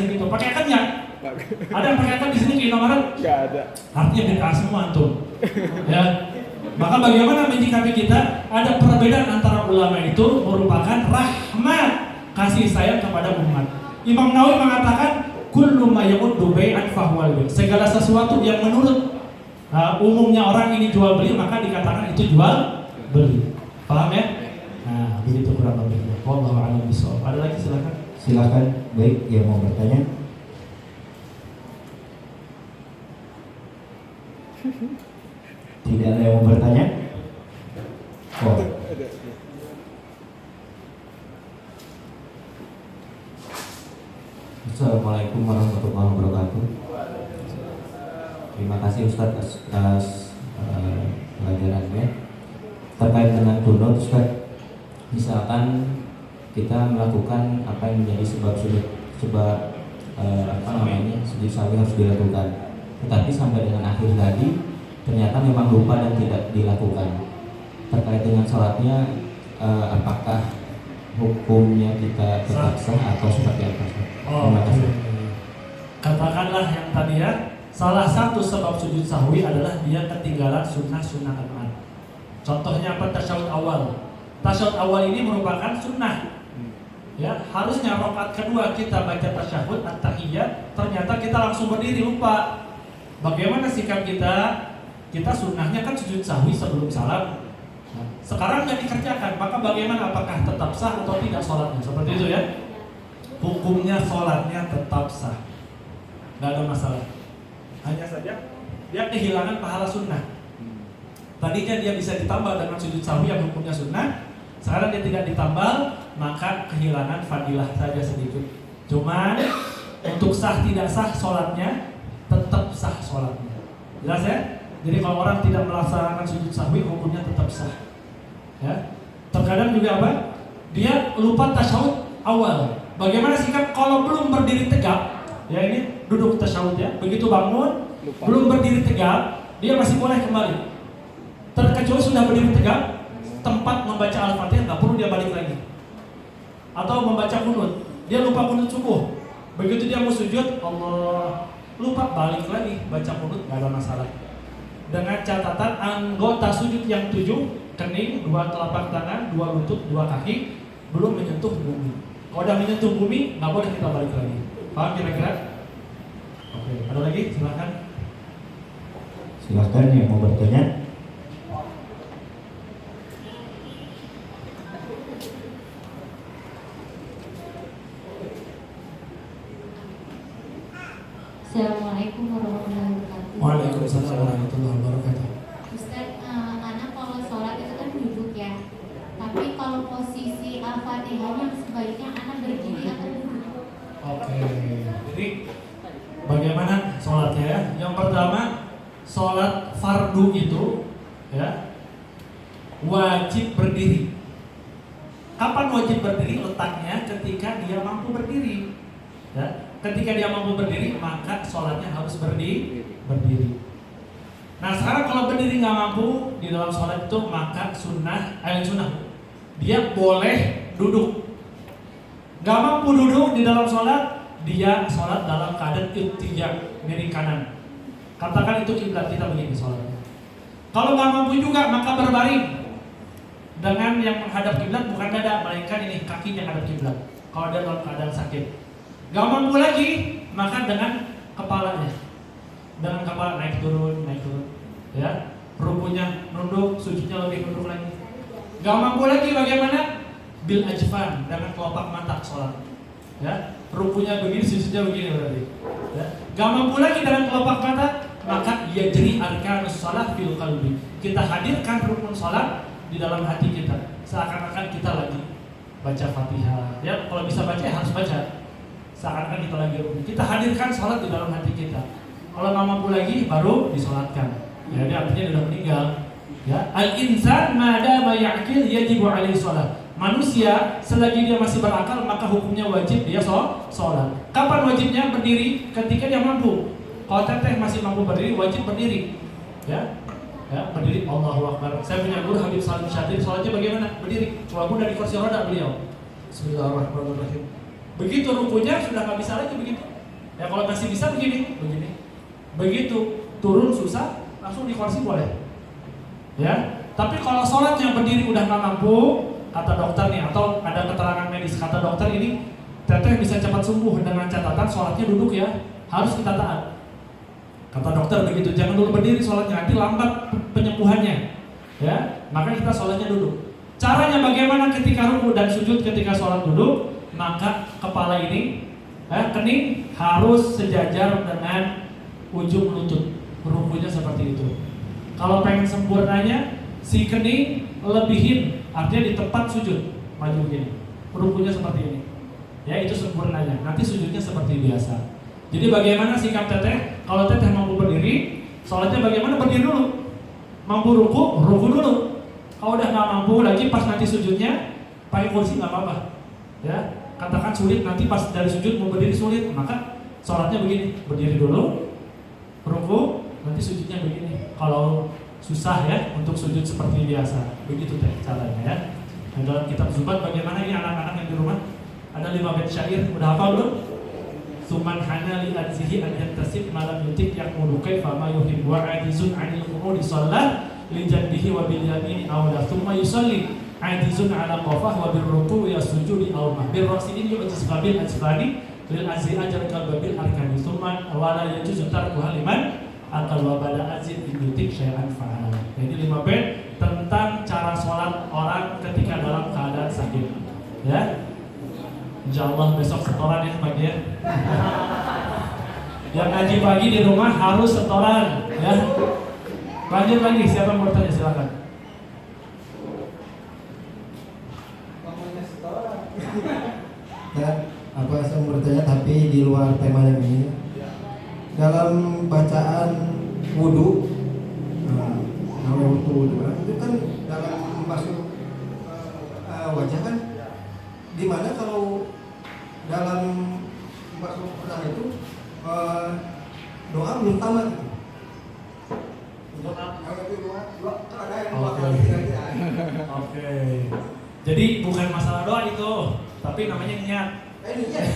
sini tuh. Pakai akad nggak? Ada yang pakai akad di sini ke Indomaret? Nggak ada. Artinya bid'ah semua antum. Ya. Maka bagaimana menyikapi kita? Ada perbedaan antara ulama itu merupakan rahmat, kasih sayang kepada umat. Imam Nawawi mengatakan kullu ma yamuddu bai'an fahuwal bai'. Segala sesuatu yang menurut umumnya orang ini jual beli maka dikatakan itu jual beli. Paham ya? Nah, begitu kurang lebih. Wallahu a'lam bishawab. Ada lagi silakan. Silakan, baik yang mau bertanya. Tidak ada yang mau bertanya? Oh. Assalamualaikum warahmatullahi wabarakatuh. Terima kasih Ustaz atas pelajarannya. Terkait dengan kunut, Ustaz, misalkan kita melakukan apa yang menjadi sebab sujud sawi harus dilakukan, tetapi sampai dengan akhir tadi ternyata memang lupa dan tidak dilakukan. Terkait dengan sholatnya, apakah hukumnya kita tetap sah atau seperti apa? Terima kasih. Katakanlah yang tadi ya, salah satu sebab sujud sahwi adalah dia ketinggalan sunnah-sunnah Al-Quran. Contohnya apa? Tasyahud awal. Tasyahud awal ini merupakan sunnah. Ya, harusnya rakaat kedua kita baca tasyahud at-tahiyyat, ternyata kita langsung berdiri, lupa. Bagaimana sikap kita? Kita sunnahnya kan sujud sahwi sebelum salam. Nah, sekarang nggak dikerjakan, maka bagaimana? Apakah tetap sah atau tidak sholatnya? Seperti itu ya. Hukumnya sholatnya tetap sah, nggak ada masalah. Hanya saja dia kehilangan pahala sunnah. Tadinya dia bisa ditambal dengan sujud sahwi yang hukumnya sunnah, sekarang dia tidak ditambal, maka kehilangan fadilah saja sedikit. Cuman untuk sah tidak sah sholatnya, tetap sah sholatnya. Jelas ya? Jadi kalau orang tidak melaksanakan sujud sahwi, hukumnya tetap sah. Ya. Terkadang juga apa? Dia lupa tasyahud awal. Bagaimana sikap kalau belum berdiri tegak? Ya, ini duduk tasyahud ya. Begitu bangun, lupa. Belum berdiri tegak, dia masih boleh kembali. Terkecuali sudah berdiri tegak, tempat membaca Al-Fatihah nggak perlu dia balik lagi. Atau membaca kunut, dia lupa kunut subuh. Begitu dia mau sujud, Allah, lupa balik lagi baca kunut, nggak ada masalah. Dengan catatan anggota sujud yang 7, kening, 2 telapak tangan, 2 lutut, 2 kaki, belum menyentuh bumi. Kalau udah menyentuh bumi, nggak boleh kita balik lagi. Paham kira-kira? Oke, ada lagi? Silakan. Silakan yang mau bertanya. Assalamualaikum warahmatullahi wabarakatuh. Waalaikumsalam warahmatullahi wabarakatuh. Ustaz, karena kalau sholat itu kan duduk ya. Tapi kalau posisi Al-Fatihahnya sebaiknya anak berdiri atau duduk? Oke. Jadi bagaimana sholatnya ya? Yang pertama, sholat fardu itu ya wajib berdiri. Kapan wajib berdiri? Letaknya ketika dia mampu berdiri. Ya. Ketika dia mampu berdiri, maka sholatnya harus berdiri. Nah sekarang kalau berdiri nggak mampu di dalam sholat itu, maka sunnah dia boleh duduk. Nggak mampu duduk di dalam sholat, dia sholat dalam keadaan ittija, miring kanan. Katakan itu kiblat kita begini sholatnya. Kalau nggak mampu juga, maka berbaring dengan yang menghadap kiblat, bukan dada, melainkan ini kakinya menghadap kiblat. Kalau dia dalam keadaan sakit. Gak mampu lagi, maka dengan kepalanya, dengan kepala naik turun, ya. Rukunya nunduk, sujudnya lebih nunduk lagi. Gak mampu lagi bagaimana? Bil ajfan, dengan kelopak mata sholat. Ya, rukunya begini, sujudnya begini berarti. Ya. Gak mampu lagi dengan kelopak mata, maka yajri arkanus sholat fil qalbi. Kita hadirkan rukun sholat di dalam hati kita, seakan-akan kita lagi baca Fatihah. Ya, kalau bisa baca ya harus baca. Seakan-akan kita lagi kita hadirkan sholat di dalam hati kita. Kalau nggak mampu lagi baru disolatkan. Ya, dia artinya sudah meninggal. Ya, al-insan madama ya'qil yajibu alaihi sholat. Manusia selagi dia masih berakal maka hukumnya wajib dia sholat. Kapan wajibnya? Berdiri ketika dia mampu. Kalau teteh masih mampu berdiri, wajib berdiri. Ya, berdiri. Allahu Akbar. Saya punya guru Habib Salim Syadid, sholatnya bagaimana? Berdiri. Walaupun dari kursi roda beliau. Bismillahirrahmanirrahim. Begitu rukunya sudah nggak bisa lagi begitu. Ya kalau masih bisa begini. Begitu turun susah, langsung di kursi boleh. Ya, tapi kalau sholat yang berdiri udah nggak mampu, kata dokter nih, atau ada keterangan medis kata dokter ini, teteh bisa cepat sembuh dengan catatan sholatnya duduk ya, harus kita taat. Kata dokter begitu, jangan dulu berdiri sholatnya, nanti lambat penyembuhannya. Ya, maka kita sholatnya duduk. Caranya bagaimana ketika ruku dan sujud ketika sholat duduk? Maka kepala ini, kening harus sejajar dengan ujung lutut. Rukunya seperti itu. Kalau pengen sempurnanya, si kening lebihin, artinya di tempat sujud, maju begini. Rukunya seperti ini. Ya, itu sempurnanya. Nanti sujudnya seperti biasa. Jadi bagaimana sikap teteh? Kalau teteh mampu berdiri, sholatnya bagaimana? Berdiri dulu. Mampu ruku dulu. Kalau udah nggak mampu lagi pas nanti sujudnya, pakai kursi nggak apa-apa. Ya, katakan sulit nanti pas dari sujud mau berdiri sulit, maka sholatnya begini, berdiri dulu, ruku, nanti sujudnya begini. Kalau susah ya untuk sujud seperti biasa, begitu teh caranya ya. Dan dalam kitab Zubat bagaimana ini anak-anak yang di rumah ada 5 bait syair, udah hafal belum? Suman hana li adzihi an yantasib malam yutik yakmulu kaifa ma yuhib wa adizun anil qurudi sallah li jaddihi wa bil yamini aw la thumma yusalli adizun ala qafah wa bir ruku' yasujudi aw ma bir rasidin yu'jiz qabil ajfani lil azri ajar kal babil arkani thumma wala yajuzu tarkuha liman akal wa bala azid yutik syai'an fa'ala. Jadi 5 bait tentang cara sholat orang ketika dalam keadaan sakit. Ya. Insyaallah besok setoran ya pagi ya. Yang ngaji pagi di rumah harus setoran ya. Lanjut lagi, siapa yang mau bertanya silakan. Ya, apa saya mau bertanya tapi di luar tema yang ini. Dalam bacaan wudu, namanya wudu itu kan dalam masuk wajah kan, dimana kalau dalam masuk pertama itu doa belum tamat gitu. Oke. Jadi bukan masalah doa itu, tapi namanya niat. Niat.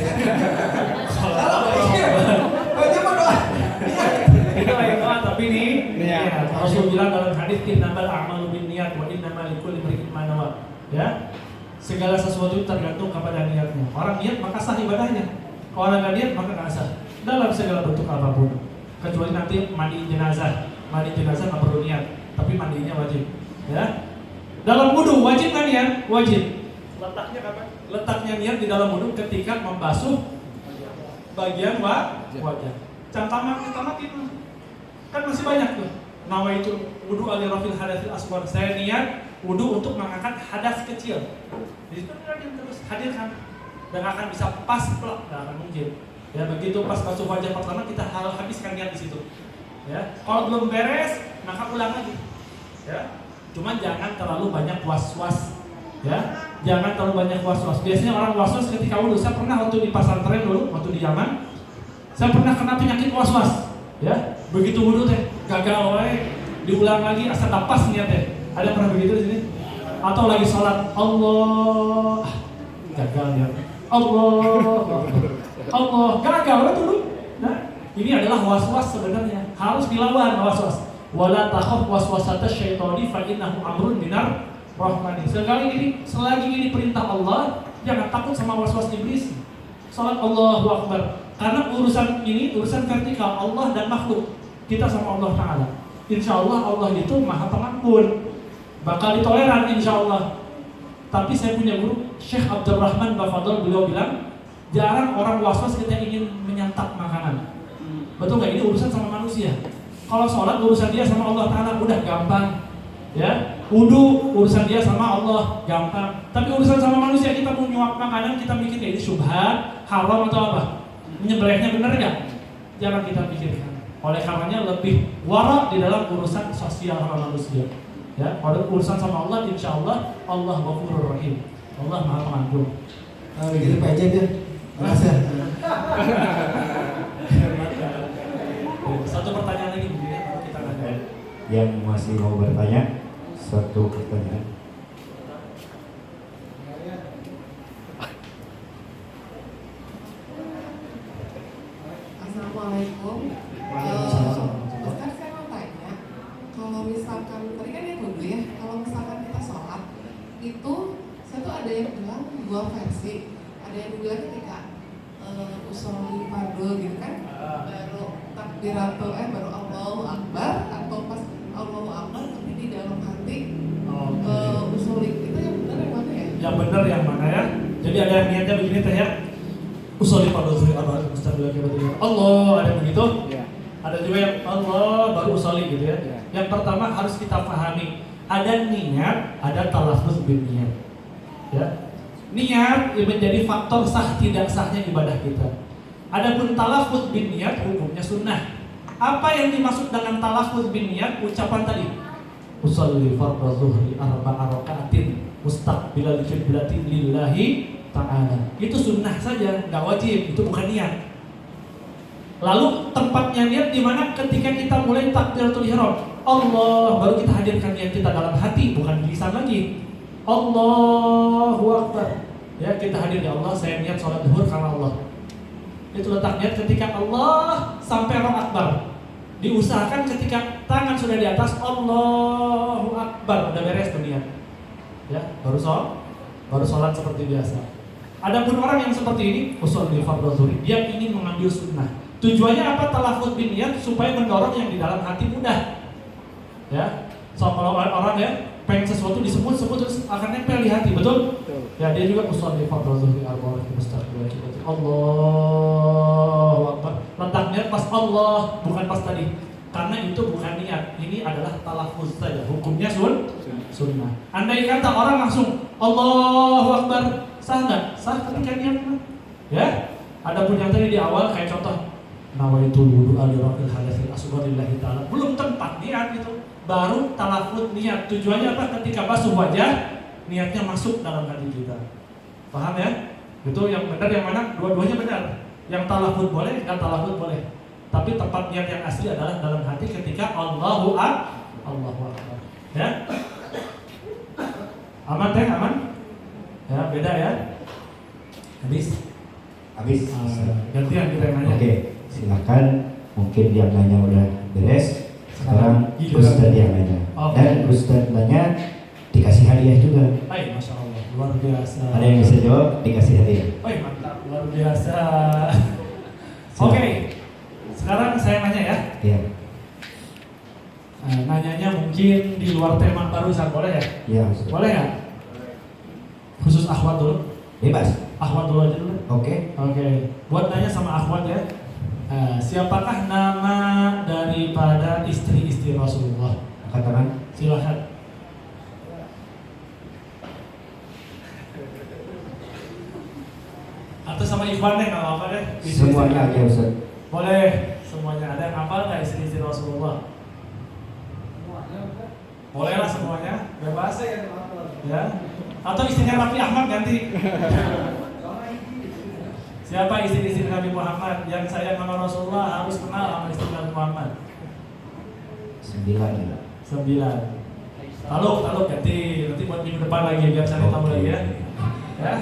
Itu lain doa, tapi ini niat. Rasul bilang dalam hadis innamal a'malu binniyat wa innamal likulli imri'in ma nawa. Ya. Segala sesuatu itu tergantung kepada niatnya. Orang niat maka sah ibadahnya. Kalau orang nggak niat maka nggak sah. Dalam segala bentuk apapun. Kecuali nanti mandi jenazah. Mandi jenazah nggak perlu niat, tapi mandinya wajib. Ya. Dalam wudu wajib nggak niat? Wajib. Letaknya kapan? Letaknya niat di dalam wudu ketika membasuh bagian wajah. Jangan tamat itu. Kan masih banyak tuh. Nawaitu wudu ali rafil hadatsil asghar. Saya niat wudu untuk mengangkat hadas kecil. Di situ terus hadirkan dan akan bisa pas plak, nggak akan mungkin. Ya begitu pas basuh wajah pertama kita harus habiskan niat di situ. Ya, kalau belum beres maka ulang lagi. Ya, cuma jangan terlalu banyak was-was. Ya, jangan terlalu banyak was-was. Biasanya orang was-was ketika wudu. Saya pernah waktu di pesantren dulu, waktu di Yaman, saya pernah kena penyakit was-was. Ya, begitu wudu teh gagal wae, diulang lagi asal pas niatnya. Ada pernah begitu di sini? Atau lagi sholat Allah gagal ya. Allah gagal dulu. Nah, ini adalah was-was sebenarnya. Harus dilawan was-was. Wala takhaf waswasata syaitani fa innahu amrun minar rahmani. Selagi ini perintah Allah, jangan takut sama was-was iblis. Salat Allahu Akbar. Karena urusan ini urusan vertikal Allah dan makhluk. Kita sama Allah Ta'ala. Insya Allah Allah itu maha pengampun, bakal ditoleran insya Allah. Tapi saya punya guru Syekh Abdurrahman Bafadol, beliau bilang jarang orang was-was ketika ingin menyantap makanan. Betul nggak? Ini urusan sama manusia. Kalau sholat urusan dia sama Allah Ta'ala udah gampang. Ya, wudu urusan dia sama Allah gampang. Tapi urusan sama manusia, kita mau nyuap makanan kita mikir ini syubhat, haram atau apa? Menyembelihnya benar nggak? Jangan kita pikirkan. Oleh karenanya lebih warak di dalam urusan sosial sama manusia. Ya, kalau urusan sama Allah, insya Allah Allah Ghafurur Rahim. Allah Maha Pengampun. Begitu Pak Ejep ya. Makasih. Satu pertanyaan lagi mungkin ya, kalau kita ada. Yang masih mau bertanya, satu pertanyaan. Assalamualaikum. Waalaikumsalam. Ustaz, saya mau tanya, kalau misalkan tadi kan ya dulu ya, kalau misalkan kita sholat itu saya tuh ada yang bilang dua versi, ada yang bilang ketika usolli fardu gitu kan, baru takbiratul baru Allahu Akbar, atau pas Allahu Akbar tapi di dalam hati usolli itu yang benar yang mana ya? Yang benar yang mana ya? Jadi ada yang niatnya begini teh ya. Usolli fardu Allah, ada yang begitu? Ada juga yang Allah baru usolli gitu ya. Yang pertama harus kita pahami, ada niat, ada talaffuz bin niat. Ya. Niat menjadi faktor sah tidak sahnya ibadah kita. Adapun talaffuz bin niat hukumnya sunnah. Apa yang dimaksud dengan talaffuz bin niat? Ucapan tadi. Usolli fardhu zuhri arba'a raka'atin mustaqbilal qiblati lillahi ta'ala. Itu sunnah saja, enggak wajib, itu bukan niat. Lalu tempatnya niat di mana? Ketika kita mulai takbiratul ihram, Allah, baru kita hadirkan niat kita dalam hati, bukan di lisan lagi. Allahu Akbar. Ya, kita hadir ya Allah, saya niat sholat zuhur karena Allah. Itu letak niat ketika Allah sampai Allahu Akbar. Diusahakan ketika tangan sudah di atas, Allahu Akbar, udah beres tuh niat. Ya, baru sholat seperti biasa. Adapun orang yang seperti ini, usolli fardhu zuhri, dia ingin mengambil sunnah. Tujuannya apa? Talaffuz bin niat supaya mendorong yang di dalam hati mudah. Ya, so kalau orang ya pengen sesuatu disebut terus akan nempel di hati, betul? Ya, dia juga usolli fardhu zuhri arba'a mustaqbilal qiblati. Allahu Akbar. Letak niat pas Allah, bukan pas tadi. Karena itu bukan niat, ini adalah talaffuz saja. Hukumnya sunnah. Andai kata orang langsung Allahu Akbar, sah nggak? Sah ketika niat. Ya. Adapun yang tadi di awal kayak contoh nawaitul wudu'a li rabbil hadathil asghar lillahi ta'ala, belum tempat niat itu, baru talaffuz niat. Tujuannya apa? Ketika basuh wajah, niatnya masuk dalam hati kita. Paham ya? Itu yang benar yang mana? Dua-duanya benar. Yang talaffuz boleh, dan talaffuz boleh. Tapi tempat niat yang asli adalah dalam hati ketika Allahu Akbar. Ya? Aman teh, aman? Ya, beda ya. Habis. Gantian kita yang nanya. Oke, silakan. Mungkin yang nanya udah beres. Sekarang Ustadz yang nanya. Dan Ustadz nanya dikasih hadiah juga. Baik, Masya Allah, luar biasa. Ada yang bisa jawab dikasih hadiah. Baik, mantap, luar biasa. Oke, sekarang saya nanya ya. Iya. Nanyanya mungkin di luar tema barusan, boleh ya? Iya, Ustadz. Boleh ya? Khusus akhwat dulu. Bebas. Akhwat dulu aja dulu. Oke. Buat nanya sama akhwat ya. Siapakah nama daripada istri-istri Rasulullah? Angkat tangan. Silahkan. Atau sama Ikhwan deh, nggak apa-apa deh. Semuanya aja, Ustadz. Boleh, semuanya. Ada yang hafal nggak istri-istri Rasulullah? Boleh lah semuanya, bebas ya. Atau istrinya Raffi Ahmad ganti. Siapa istri-istri Nabi Muhammad yang sayang sama Rasulullah harus kenal sama istri Nabi Muhammad? 9 ya. 9. Tahu ganti, nanti buat minggu depan lagi biar cari tahu lagi ya. Ya,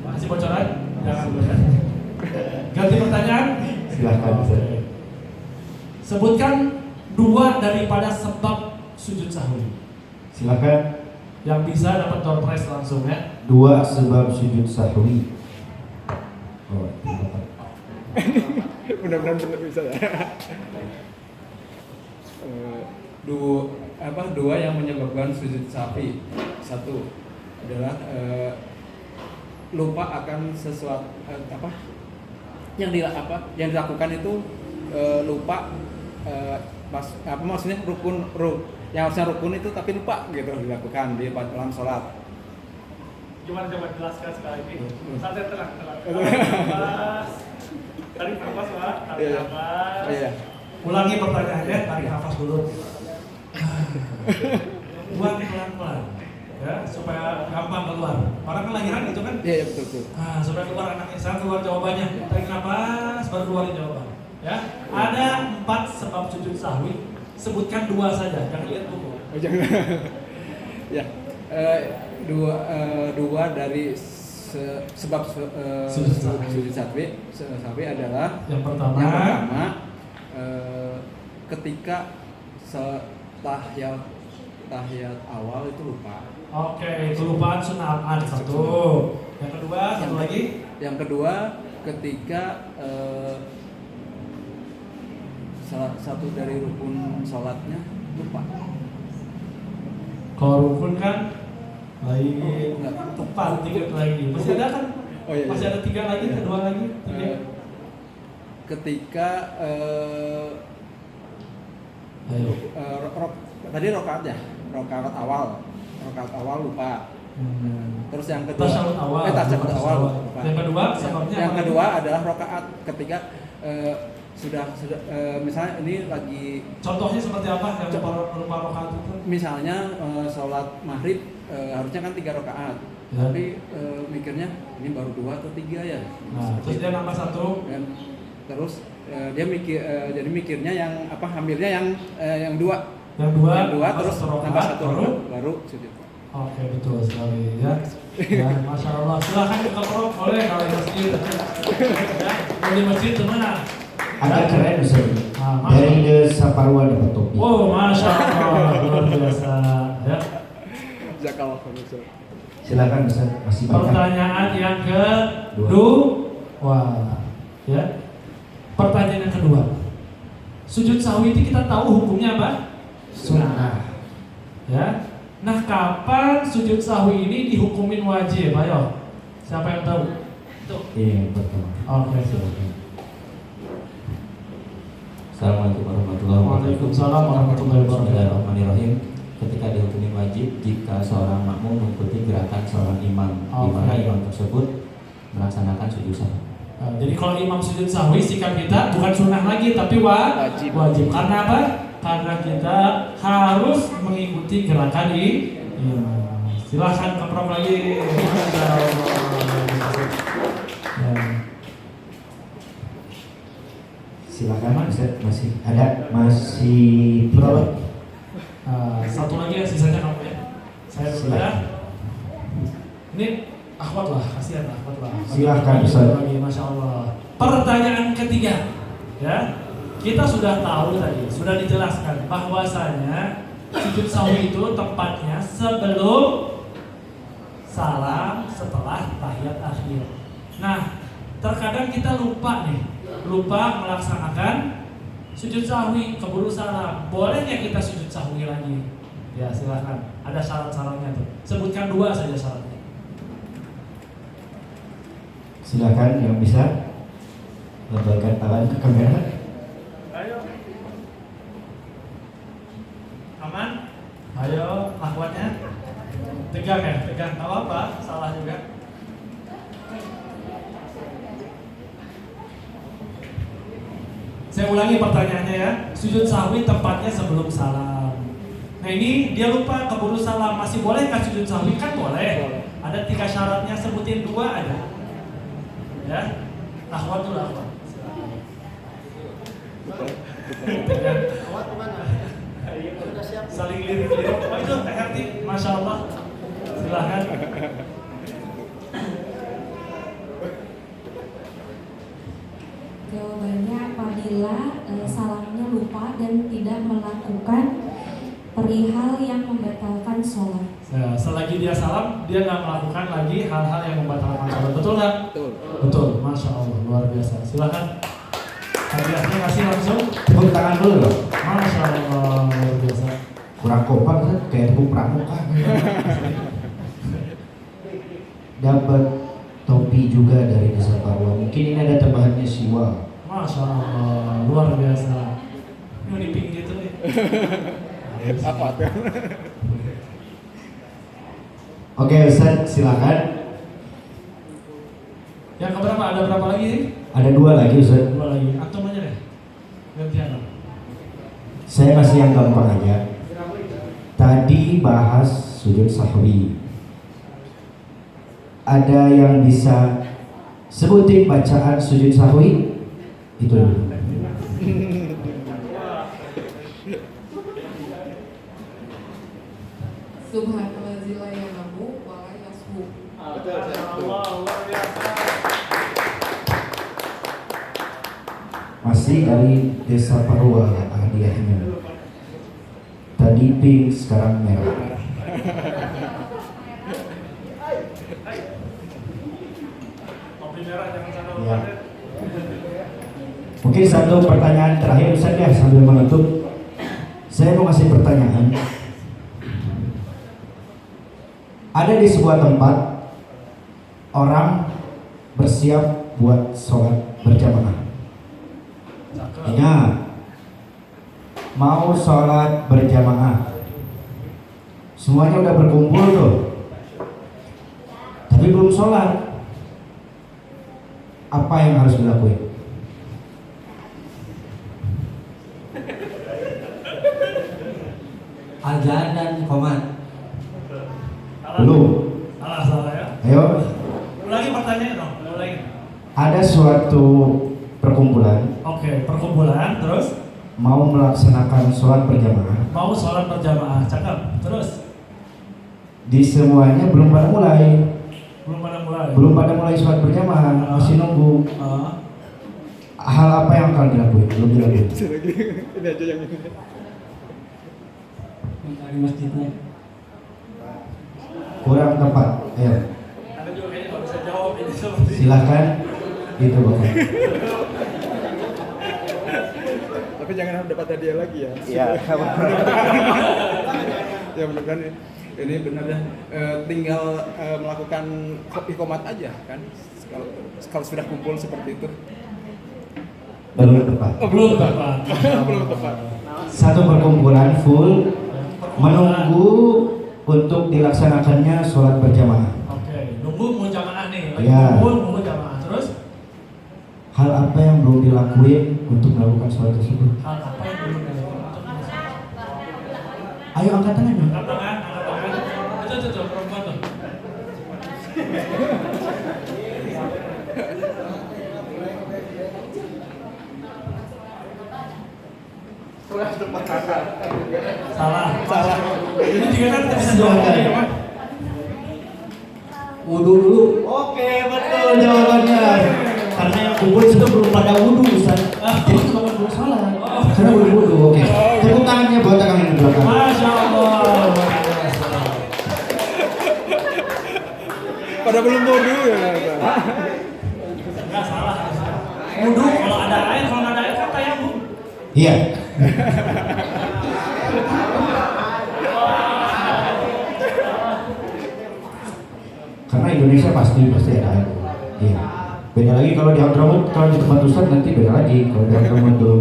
masih bocoran? Jangan dulu ya. Ganti pertanyaan. Silahkan. Sebutkan 2 daripada sebab sujud sahwi. Silakan. Yang bisa dapat door prize langsung ya. 2 sebab sujud sahwi. Oh, dapat. Mudah-mudahan bisa ya. Dua yang menyebabkan sujud sahwi. 1 adalah lupa akan sesuatu yang dilakukan itu, lupa pas maksudnya rukun yang harusnya rukun itu tapi lupa gitu dilakukan di dalam sholat. Gimana coba jelaskan sekali lagi. Santai tenang. Tarik nafas Pak, tarik nafas. Iya. Ulangi pertanyaannya, tarik nafas dulu. Buang pelan-pelan. Ya, supaya gampang keluar. Orang kan lahiran gitu kan? Iya, betul. Supaya keluar anaknya, sekarang keluar jawabannya. Tarik nafas, baru keluarin jawaban. Ya, ada 4 sebab sujud sahwi. Sebutkan 2 saja, jangan lihat buku. Jangan. Ya, dua dari sebab sujud sahwi adalah yang pertama ketika tahiyat awal itu lupa. Oke, kelupaan sunatan satu. Yang kedua, satu lagi. Yang kedua, ketika salah satu dari rukun sholatnya lupa. Kalau rukun kan lain tepat tiga lagi. Masih ada kan? Oh, iya, Masih iya. ada tiga lagi, kedua lagi, tiga. Ketika Ayo. tadi rokaat ya, rokaat awal lupa. Terus yang kedua, Tasyahud awal. tasyahud awal lupa. Yang kedua, sebabnya Yang apa? kedua adalah rokaat ketika sudah misalnya ini lagi Contohnya seperti apa yang lupa rakaat itu? misalnya sholat maghrib harusnya kan 3 rakaat, Ya. tapi mikirnya ini baru 2 atau 3 ya. Nah, terus dia nambah satu. Dan terus dia jadi mikirnya yang ambilnya yang 2. Yang dua, Yang 2 nambah terus satu nambah rakaat, 1 rakaat baru sujud. Oke, betul sekali ya. Ya, Masya Allah. Silahkan buka prop, boleh kalau di masjid. Ya, kalau di masjid gimana? Agak keren Ustaz. Ah, Dari The Saparwa dapat topi. Wow, Masya Allah, luar biasa. Ya. Jazakallah khair. Silakan Ustaz, masih banyak. Pertanyaan yang kedua, ya. Pertanyaan yang kedua. Sujud sahwi itu kita tahu hukumnya apa? Sunnah. Ya. Nah, kapan sujud sahwi ini dihukumin wajib? Ayo, siapa yang tahu? Tuh. Iya, betul. Oke. Assalamualaikum warahmatullahi wabarakatuh. Waalaikumsalam warahmatullahi wabarakatuh. Bismillahirrahmanirrahim. Ketika dihukumin wajib jika seorang makmum mengikuti gerakan seorang imam, di mana Oke. imam tersebut melaksanakan sujud sahwi. Nah, jadi kalau imam sujud sahwi, sikap kita bukan sunnah lagi, tapi Wajib. wajib. Karena apa? Karena kita harus mengikuti gerakan imam. Silahkan keprok lagi. Masya Allah. Ya. Silakan Ustaz, masih berapa? Satu lagi ya, sisanya kamu ya. Saya dulu ya. Ini akhwat lah, kasihan akhwat lah. Silahkan, Ustaz. Lagi, Masya Allah. Pertanyaan ketiga, ya. Kita sudah tahu tadi, sudah dijelaskan bahwasanya sujud sahwi itu tempatnya sebelum salam, setelah tahiyat akhir. Nah, terkadang kita lupa melaksanakan sujud sahwi, keburu salam. Boleh nggak kita sujud sahwi lagi? Ya, silahkan. Ada syarat-syaratnya tuh. Sebutkan 2 saja syaratnya. Silakan yang bisa lemparkan tangan ke kamera. Ayo. Aman? Ayo, akhwatnya. Tegang ya, tegang. Tahu apa? Salah juga. Saya ulangi pertanyaannya ya. Sujud sahwi tempatnya sebelum salam. Nah ini dia lupa keburu salam. Masih boleh nggak sujud sahwi? Kan boleh. Ada 3 syaratnya, sebutin 2 aja. Ya. Akhwat dulu akhwat. Saling lirik-lirik. Oh itu Teh Herti, Masya Allah. Silahkan. Jawabannya apabila salamnya lupa dan tidak melakukan perihal yang membatalkan sholat. Nah, selagi dia salam, dia nggak melakukan lagi hal-hal yang membatalkan sholat. Betul nggak? Betul. Betul. Masya Allah, luar biasa. Silahkan. Hadiahnya kasih langsung. Tepuk tangan dulu loh. Masya Allah, luar biasa. Kurang kompak Ustaz, kayak tepuk pramuka. Dapat topi juga dari Desa Parwa. Mungkin ini ada tambahannya siwa. Masya Allah, luar biasa. Ini uniping gitu nih. Apa tuh? Oke Ustaz, silakan. Yang keberapa? Ada berapa lagi sih? Ada 2 lagi Ustaz. 2 lagi. Antum aja deh. Gantian. Saya kasih yang gampang aja. Tadi bahas sujud sahwi. Ada yang bisa sebutin bacaan sujud sahwi? Itu dulu. Subhanallah la yanamu wa la yasbu. Masih dari Desa Parwa. hadiahnya. Tadi pink, sekarang merah. Ya. Mungkin satu pertanyaan terakhir Ustaz ya sambil menutup. Saya mau kasih pertanyaan. Ada di sebuah tempat orang bersiap buat sholat berjamaah. Ingat, mau sholat berjamaah. Semuanya udah berkumpul tuh, tapi belum sholat. Apa yang harus dilakuin? Azan dan komat. Belum. Salah ya. Ayo. Ulangi pertanyaan dong. Ulangi. Ada suatu perkumpulan Oke, perkumpulan terus mau melaksanakan sholat berjamaah. mau sholat berjamaah, cakep. Terus Di semuanya belum pada mulai. belum pada mulai. Belum pada mulai sholat berjamaah, masih nunggu. Hal apa yang akan dilakuin? Belum dilakuin. Ini aja yang ini. Di masjidnya. Kurang tepat. Ayo, Anda juga kayaknya nggak bisa jawab ini seperti silahkan. Itu Bapak. Tapi jangan harus dapat hadiah lagi ya. Iya. Ya mudah-mudahan ini benar ya. Tinggal melakukan iqomat aja kan. Kalau sudah kumpul seperti itu. Belum tepat. belum tepat. Belum tepat. Satu perkumpulan full menunggu untuk dilaksanakannya sholat berjamaah. Oke, nunggu mau jamaah nih. Lagi Ya. nunggu jamaah. Terus Hal apa yang belum dilakuin untuk melakukan sholat tersebut? hal apa yang belum dilakukan? Ayo angkat tangannya. Angkat tangan, angkat tangan. Itu perempuan tuh. Salah. Ini juga kan kita bisa jawab tadi ya, Pak. Wudu dulu. Oke, betul jawabannya. Karena yang kumpul itu belum pada wudu, Ustaz. Jadi itu bakal belum sholat. Karena belum wudu. Oke. Tepuk tangannya buat tangan yang di belakang. Masya Allah. Pada belum wudu ya. Enggak salah. Wudu kalau ada air, kalau nggak ada air kan tayamum. Iya. Karena Indonesia pasti ada air. Iya. Beda lagi kalau di Hadramaut, kalau di tempat Ustaz nanti beda lagi kalau di Hadramaut dulu.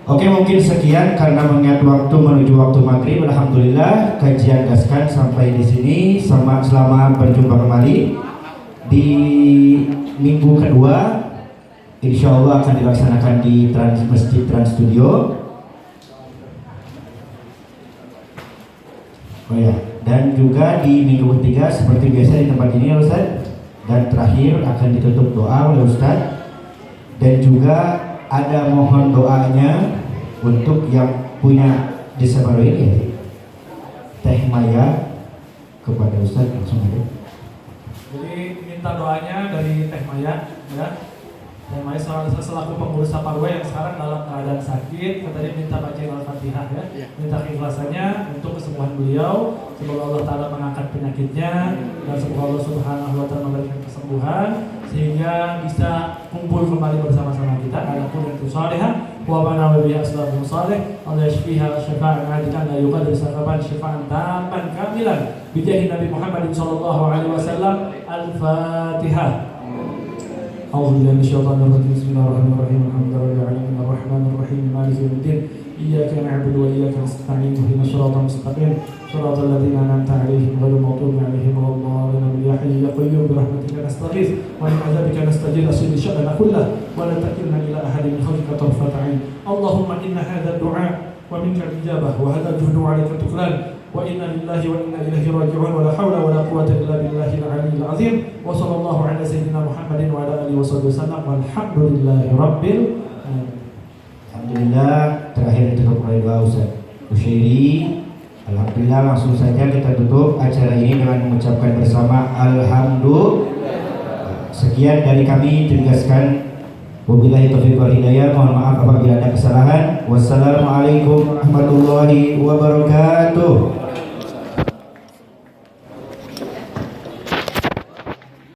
Oke, mungkin sekian karena mengingat waktu menuju waktu maghrib. Alhamdulillah kajian Gaskan sampai di sini. Selamat berjumpa kembali di minggu kedua. Insya Allah akan dilaksanakan di Masjid Trans Studio. Oh ya, dan juga di minggu ketiga seperti biasa di tempat ini ya Ustaz. Dan terakhir akan ditutup doa oleh Ustaz. Dan juga ada mohon doanya untuk yang punya desa baru ini, Teh Maya, kepada Ustaz langsung aja. Jadi minta doanya dari Teh Maya, ya. Teh Maya selaku pengurus Saparwe yang sekarang dalam keadaan sakit, tadi minta bacain Al-Fatihah ya. Minta keikhlasannya untuk kesembuhan beliau. Semoga Allah Ta'ala mengangkat penyakitnya dan semoga Allah Subhanahu wa Ta'ala memberikan kesembuhan sehingga bisa kumpul kembali bersama-sama kita ala kudratu salihah wa bana wa biha aslamul salih Allah yashfiha syifaan adikan la yuqadir sakaban syifaan tamman kamilan bijahi Nabi Muhammad sallallahu alaihi wasallam. Al-Fatihah. A'udzu billahi minasyaitonir rajim. Bismillahirrahmanirrahim. Alhamdulillahil alamin arrahmanir rahim maliki yaumiddin. Iyyaka na'budu wa iyyaka nasta'in. Ihdinas siratal mustaqim. Shiratal ladzina an'amta 'alaihim ghairil maghdubi 'alaihim waladdallin. Ya hayyu ya qayyum bi rahmatika nastaghits wa min 'adzabika nastajir asil sya'na kullahu wa la takilna ila ahadin min khalqika tarfata 'ain. Allahumma inna hadha ad-du'a wa minka al-ijabah wa hadha al-juhdu 'alayka tuklan. Wa inna lillahi wa inna ilaihi raji'un wa la hawla wa la quwwata illa billahil 'aliyyil 'azim. Wa sallallahu ala sayyidina Muhammadin wa ala alihi wasallam. Walhamdulillahi rabbil alamin. Alhamdulillah, terakhir ditutup oleh doa Ustaz Usyairi. Alhamdulillah, langsung saja kita tutup acara ini dengan mengucapkan bersama Alhamdulillah. Sekian dari kami, Tegaskan. Wabillahi taufiq wal hidayah. Mohon maaf apabila ada kesalahan. Wassalamualaikum warahmatullahi wabarakatuh.